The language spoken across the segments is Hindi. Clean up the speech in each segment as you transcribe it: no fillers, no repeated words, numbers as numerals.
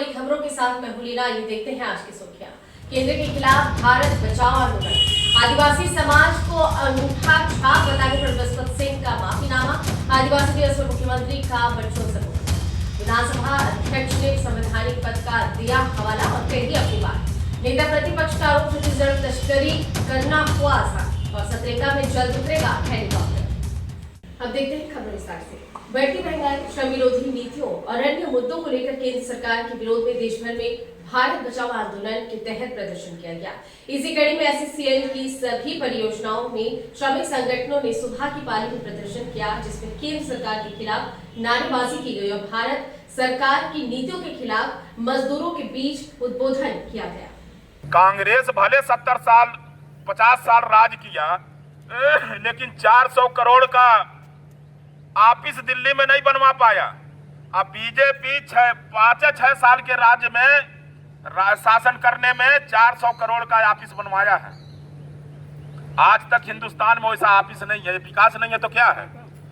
बड़ी खबरों के साथ मैं हूं लीना। ये देखते हैं आज की सुर्खियां। केंद्र के खिलाफ भारत बचाओ आंदोलन, आदिवासी समाज को अंगूठा छाप बताने पर बृहस्पति सिंह का माफीनामा, आदिवासी दिवस पर मुख्यमंत्री का वर्चुअल सपोर्ट, विधानसभा अध्यक्ष ने संवैधानिक पद का दिया हवाला और कही अपनी बात, नेता प्रतिपक्ष का आरोप छत्तीसगढ़ तस्करी करना हुआ आसान और सतरेगा में जल्द उतरेगा हेलीकॉप्टर। अब देखते हैं खबर विस्तार से। बढ़ती महंगाई, श्रम विरोधी नीतियों और अन्य मुद्दों को लेकर केंद्र सरकार के विरोध में देश भर में भारत बचाओ आंदोलन के तहत प्रदर्शन किया गया। इसी कड़ी में एससीसीएल की सभी परियोजनाओं में श्रमिक संगठनों ने सुबह की पाली में प्रदर्शन किया, जिसमें केंद्र सरकार के खिलाफ नारेबाजी की गई और भारत सरकार की नीतियों के खिलाफ मजदूरों के बीच उद्बोधन किया गया। कांग्रेस भले 70 साल 50 साल राज किया, लेकिन 400 करोड़ का ऑफिस दिल्ली में नहीं बनवा पाया। अब बीजेपी 5-6 साल के राज्य में शासन करने में 400 करोड़ का ऑफिस बनवाया है। आज तक हिंदुस्तान में वैसा ऑफिस नहीं है। विकास नहीं है तो क्या है।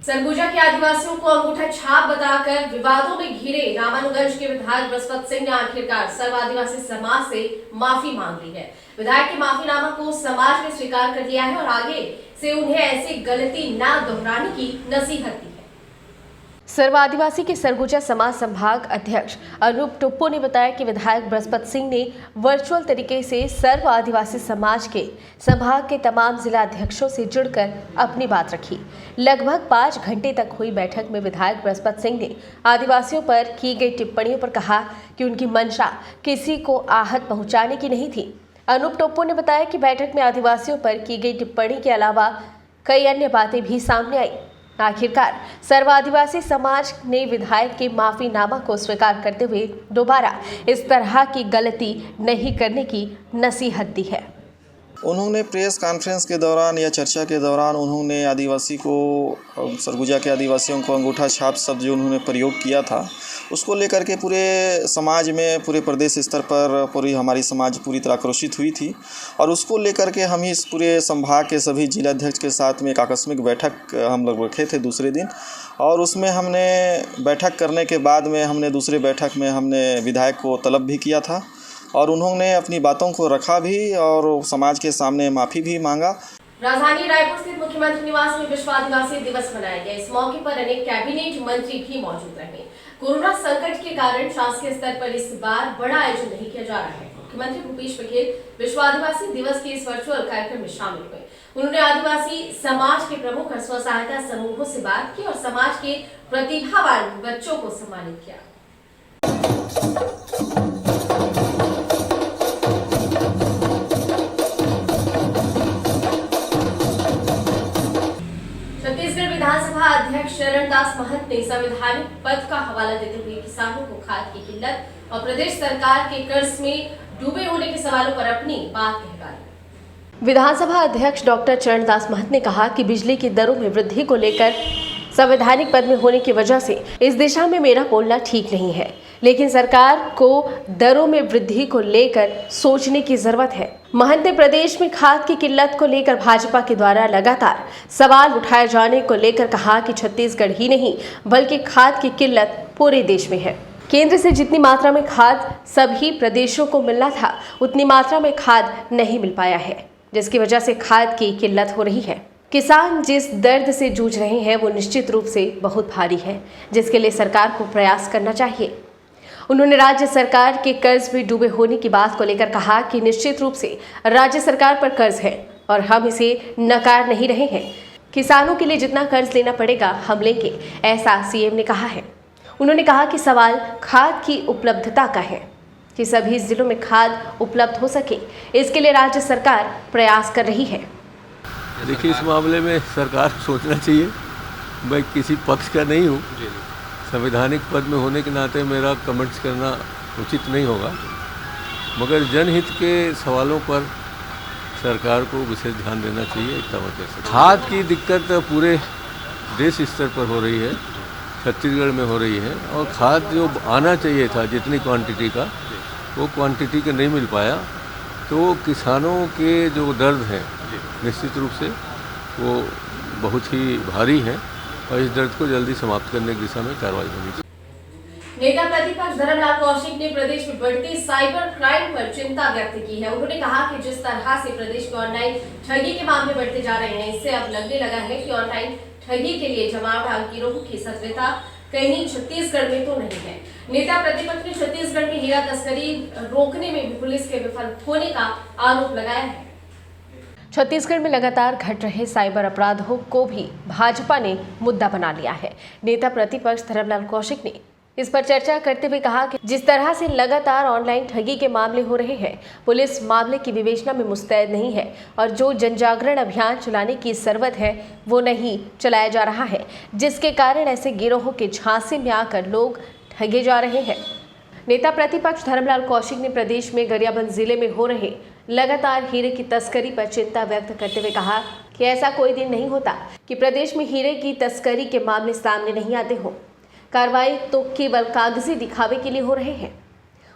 सरगुजा के आदिवासियों को अंगूठा छाप बताकर विवादों में घिरे रामानुगंज के विधायक बृहस्पति सिंह ने आखिरकार सर्व आदिवासी समाज से माफी मांग ली है। विधायक के माफीनामा को समाज ने स्वीकार कर लिया है और आगे से उन्हें ऐसी गलती न दोहराने की नसीहत दी है। सर्व आदिवासी के सरगुजा समाज संभाग अध्यक्ष अनूप टुप्पो ने बताया कि विधायक बृहस्पति सिंह ने वर्चुअल तरीके से सर्व आदिवासी समाज के संभाग के तमाम जिला अध्यक्षों से जुड़कर अपनी बात रखी। लगभग 5 घंटे तक हुई बैठक में विधायक बृहस्पति सिंह ने आदिवासियों पर की गई टिप्पणियों पर कहा कि उनकी मंशा किसी को आहत पहुंचाने की नहीं थी। अनूप टुप्पो ने बताया कि बैठक में आदिवासियों पर की गई टिप्पणी के अलावा कई अन्य बातें भी सामने आई। आखिरकार सर्व आदिवासी समाज ने विधायक के माफीनामा को स्वीकार करते हुए दोबारा इस तरह की गलती नहीं करने की नसीहत दी है। उन्होंने प्रेस कॉन्फ्रेंस के दौरान या चर्चा के दौरान उन्होंने आदिवासी को, सरगुजा के आदिवासियों को अंगूठा छाप शब्द जो उन्होंने प्रयोग किया था, उसको लेकर के पूरे समाज में, पूरे प्रदेश स्तर पर पूरी हमारी समाज पूरी तरह आक्रोशित हुई थी। और उसको लेकर के हम इस पूरे संभाग के सभी जिलाध्यक्ष के साथ में एक आकस्मिक बैठक हम लोग रखे थे दूसरे दिन, और उसमें हमने बैठक करने के बाद में हमने दूसरे बैठक में हमने विधायक को तलब भी किया था और उन्होंने अपनी बातों को रखा भी और समाज के सामने माफ़ी भी मांगा। राजधानी रायपुर स्थित मुख्यमंत्री निवास में विश्व आदिवासी दिवस मनाया गया। इस मौके पर अनेक कैबिनेट मंत्री भी मौजूद रहे। कोरोना संकट के कारण शासकीय स्तर पर इस बार बड़ा आयोजन नहीं किया जा रहा है। मुख्यमंत्री भूपेश बघेल विश्व आदिवासी दिवस के इस वर्चुअल कार्यक्रम में शामिल हुए। उन्होंने आदिवासी समाज के प्रमुख और स्व सहायता समूहों से बात की और समाज के प्रतिभावान बच्चों को सम्मानित किया। छत्तीसगढ़ विधानसभा अध्यक्ष चरणदास महंत ने संवैधानिक पद का हवाला देते हुए किसानों को खाद की किल्लत और प्रदेश सरकार के कर्ज में डूबे होने के सवालों पर अपनी बात कहलाई। विधानसभा अध्यक्ष डॉक्टर चरणदास महंत ने कहा कि बिजली की दरों में वृद्धि को लेकर संवैधानिक पद में होने की वजह से इस दिशा में मेरा बोलना ठीक नहीं है, लेकिन सरकार को दरों में वृद्धि को लेकर सोचने की जरूरत है। महंत ने प्रदेश में खाद की किल्लत को लेकर भाजपा के द्वारा लगातार सवाल उठाए जाने को लेकर कहा कि छत्तीसगढ़ ही नहीं बल्कि खाद की किल्लत पूरे देश में है। केंद्र से जितनी मात्रा में खाद सभी प्रदेशों को मिलना था, उतनी मात्रा में खाद नहीं मिल पाया है, जिसकी वजह से खाद की किल्लत हो रही है। किसान जिस दर्द से जूझ रहे हैं वो निश्चित रूप से बहुत भारी है, जिसके लिए सरकार को प्रयास करना चाहिए। उन्होंने राज्य सरकार के कर्ज में डूबे होने की बात को लेकर कहा कि निश्चित रूप से राज्य सरकार पर कर्ज है और हम इसे नकार नहीं रहे हैं। किसानों के लिए जितना कर्ज लेना पड़ेगा हम लेंगे, ऐसा सीएम ने कहा है। उन्होंने कहा कि सवाल खाद की उपलब्धता का है कि सभी जिलों में खाद उपलब्ध हो सके, इसके लिए राज्य सरकार प्रयास कर रही है। देखिए, इस मामले में सरकार सोचना चाहिए। मैं किसी पक्ष का नहीं हूँ, संवैधानिक पद में होने के नाते मेरा कमेंट्स करना उचित नहीं होगा, मगर जनहित के सवालों पर सरकार को विशेष ध्यान देना चाहिए। इतना मैं कह सकता हूं। खाद की दिक्कत पूरे देश स्तर पर हो रही है, छत्तीसगढ़ में हो रही है, और खाद जो आना चाहिए था जितनी क्वांटिटी का, वो क्वांटिटी का नहीं मिल पाया। तो किसानों के जो दर्द हैं निश्चित रूप से वो बहुत ही भारी है और इस दर्द को जल्दी समाप्त करने की दिशा में कार्रवाई होनी चाहिए। नेता प्रतिपक्ष धर्मलाल कौशिक ने प्रदेश में बढ़ती साइबर क्राइम पर चिंता व्यक्त की है। उन्होंने कहा कि जिस तरह से प्रदेश में ऑनलाइन ठगी के मामले बढ़ते जा रहे हैं, इससे अब लगने लगा है कि ऑनलाइन ठगी के लिए जमावड़ा गिरोह की सक्रियता कहीं छत्तीसगढ़ में तो नहीं है। नेता प्रतिपक्ष ने छत्तीसगढ़ में हीरा तस्करी रोकने में भी पुलिस के विफल होने का आरोप लगाया है। छत्तीसगढ़ में लगातार घट रहे साइबर अपराधों को भी भाजपा ने मुद्दा बना लिया है। नेता प्रतिपक्ष धर्मलाल कौशिक ने इस पर चर्चा करते हुए कहा कि जिस तरह से लगातार ऑनलाइन ठगी के मामले हो रहे हैं, पुलिस मामले की विवेचना में मुस्तैद नहीं है और जो जनजागरण अभियान चलाने की जरूरत है वो नहीं चलाया जा रहा है, जिसके कारण ऐसे गिरोहों के झांसे में आकर लोग ठगे जा रहे हैं। नेता प्रतिपक्ष धर्मलाल कौशिक ने प्रदेश में गरियाबंद जिले में हो रहे लगातार हीरे की तस्करी पर चिंता व्यक्त करते हुए कहा कि ऐसा कोई दिन नहीं होता कि प्रदेश में हीरे की तस्करी के मामले सामने नहीं आते हों। कार्रवाई तो केवल कागजी दिखावे के लिए हो रहे हैं।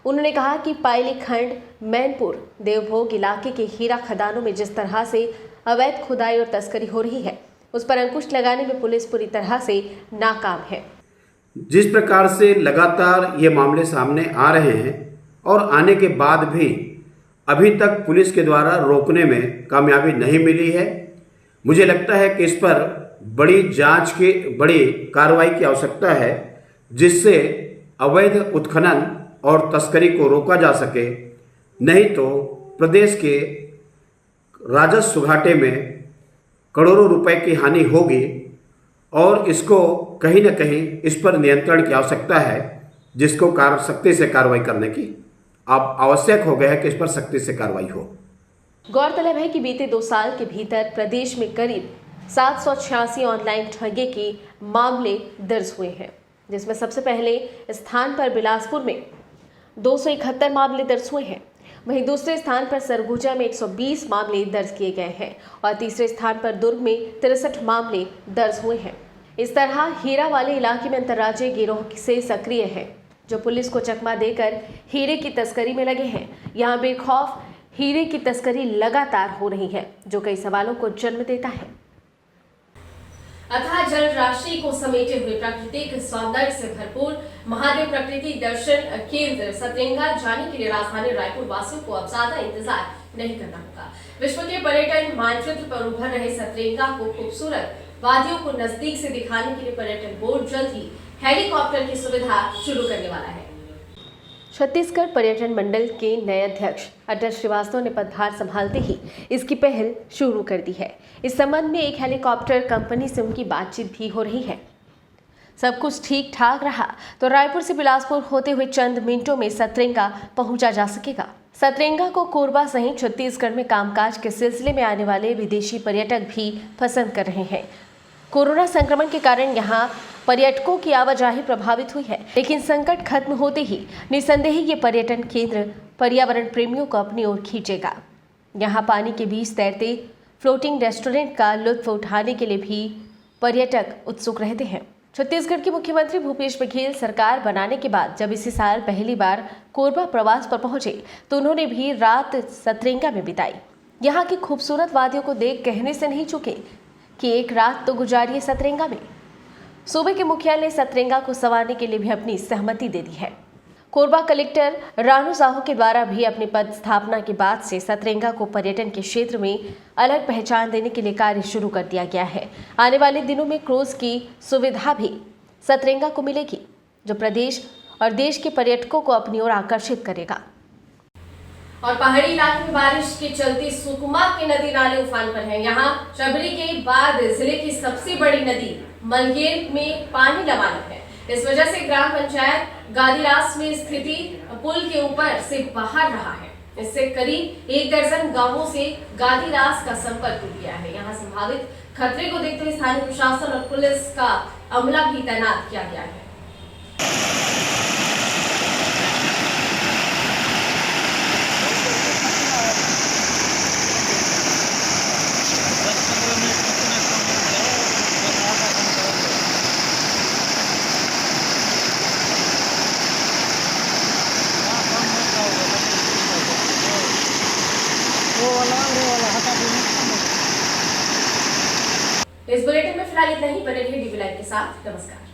उन्होंने कहा कि पायली खंड, मैनपुर, देवभोग इलाके के हीरा खदानों में जिस तरह से अवैध खुदाई और तस्करी हो रही है, उस पर अंकुश लगाने में पुलिस पूरी तरह से नाकाम है। जिस प्रकार से लगातार ये मामले सामने आ रहे हैं और आने के बाद भी अभी तक पुलिस के द्वारा रोकने में कामयाबी नहीं मिली है, मुझे लगता है कि इस पर बड़ी जांच की, बड़ी कार्रवाई की आवश्यकता है, जिससे अवैध उत्खनन और तस्करी को रोका जा सके। नहीं तो प्रदेश के राजस्व घाटे में करोड़ों रुपए की हानि होगी और इसको कहीं न कहीं इस पर नियंत्रण की आवश्यकता है, जिसको सख्ती से कार्रवाई करने की अब आवश्यक हो गया है कि इस पर सख्ती से कार्रवाई हो। गौरतलब है कि बीते 2 साल के भीतर प्रदेश में करीब 786 ऑनलाइन ठगी के मामले दर्ज हुए हैं, जिसमें सबसे पहले स्थान पर बिलासपुर में 271 मामले दर्ज हुए हैं। वहीं दूसरे स्थान पर सरगुजा में 120 मामले दर्ज किए गए हैं और तीसरे स्थान पर दुर्ग में 63 मामले दर्ज हुए हैं। इस तरह हीरा वाले इलाके में अंतर्राज्यीय गिरोह से सक्रिय है, जो पुलिस को चकमा देकर हीरे की तस्करी में लगे हैं। यहाँ बेखौफ हीरे की तस्करी लगातार हो रही है, जो कई सवालों को जन्म देता है। अथाह जल राशि को समेटे हुए प्राकृतिक सौंदर्य से भरपूर महादेव प्रकृति दर्शन केंद्र सतरंगा जाने के लिए राजधानी रायपुर वासियों को अब ज्यादा इंतजार नहीं करना होगा। विश्व के पर्यटन मानचित्र पर उभर रहे सतरंगा को खूबसूरत वादियों को नजदीक से दिखाने के लिए पर्यटन बोर्ड जल्द ही हेलीकॉप्टर की सुविधा शुरू करने वाला है। छत्तीसगढ़ पर्यटन मंडल के नए अध्यक्ष अटल श्रीवास्तव ने पदभार संभालते ही इसकी पहल शुरू कर दी है। इस संबंध में एक हेलीकॉप्टर कंपनी से उनकी बातचीत भी हो रही है। सब कुछ ठीक ठाक रहा तो रायपुर से बिलासपुर होते हुए चंद मिनटों में सतरंगा पहुंचा जा सकेगा। सतरंगा को कोरबा सहित छत्तीसगढ़ में कामकाज के सिलसिले में आने वाले विदेशी पर्यटक भी पसंद कर रहे हैं। कोरोना संक्रमण के कारण यहाँ पर्यटकों की आवाजाही प्रभावित हुई है, लेकिन संकट खत्म होते ही निसंदेह ये पर्यटन केंद्र पर्यावरण प्रेमियों को अपनी ओर खींचेगा। यहाँ पानी के बीच तैरते फ्लोटिंग रेस्टोरेंट का लुत्फ उठाने के लिए भी पर्यटक उत्सुक रहते हैं। छत्तीसगढ़ के मुख्यमंत्री भूपेश बघेल सरकार बनाने के बाद जब इसी साल पहली बार कोरबा प्रवास पर पहुंचे तो उन्होंने भी रात सतरंगा में बिताई। यहाँ की खूबसूरत वादियों को देख कहने से नहीं चुके कि एक रात तो गुजारिए सतरंगा में। सूबे के मुखिया ने सतरंगा को संवारने के लिए भी अपनी सहमति दे दी है। कोरबा कलेक्टर रानू साहू के द्वारा भी अपनी पद स्थापना के बाद से सतरंगा को पर्यटन के क्षेत्र में अलग पहचान देने के लिए कार्य शुरू कर दिया गया है। आने वाले दिनों में क्रूज की सुविधा भी सतरंगा को मिलेगी, जो प्रदेश और देश के पर्यटकों को अपनी ओर आकर्षित करेगा। और पहाड़ी इलाके में बारिश के चलते सुकमा के नदी नाले उफान पर हैं। यहाँ शबरी के बाद जिले की सबसे बड़ी नदी मलगेर में पानी लबालब है। इस वजह से ग्राम पंचायत गादीरास में स्थिति पुल के ऊपर से बाहर रहा है। इससे करीब 1 दर्जन गांवों से गादीरास का संपर्क टूट गया है। यहाँ संभावित खतरे को देखते हुए स्थानीय प्रशासन और पुलिस का अमला भी तैनात किया गया है। इस बुलेटिन में फिलहाल इतना ही। बने रहिए DV लाइव के साथ। नमस्कार।